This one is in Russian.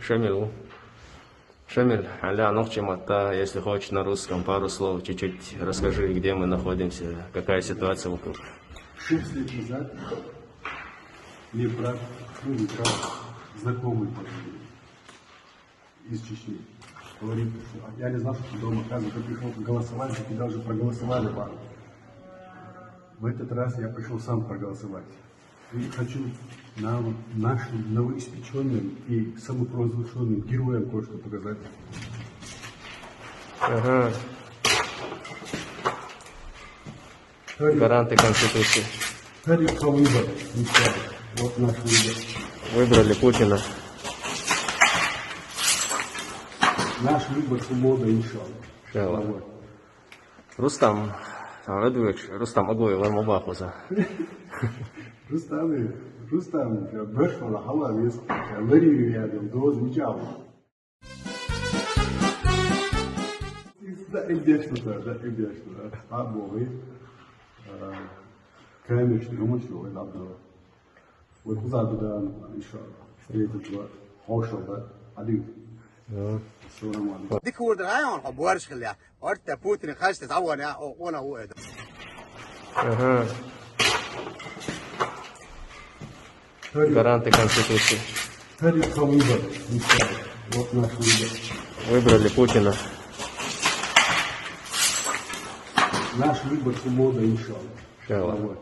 Шамилу. Шамиль, аля Нохчимата, если хочешь на русском пару слов, чуть-чуть расскажи, где мы находимся, какая ситуация вокруг. 6 лет назад мне брат, не брат, знакомый из Чечни, говорит, что я не знал, что ты дома, оказывается, ты пришел голосовать, за тебя уже проголосовали пару. В этот раз я пришел сам проголосовать. И хочу нам, нашим новоиспеченным и самопровозглашенным героям кое-что показать. Ага. Гаранты Конституции. Харри по выбору. Вот наш выбор. Выбрали Путина. Наш выбор свобода, иншалла. Иншалла. Рустам, Рустам Агоев, Армабахуза. Rustam, börsfala hava ves, veri verdim, doz micam. Да, имдешно. Абови. Кремешный, умышлый, лабдо. Вот кузаду да, иншалла. Встретиться, хошоба, один. Assalamu alaikum. ديك هو ده هاي أنا بوارش خليها أرت بوتين خاشت تعوّن وأنا هو ده Ага. Гаранты Конституции. Харри по выбору, иншалла. Вот наш выбор. Выбрали Путина. Наш выбор свобода, иншалла. Иншалла.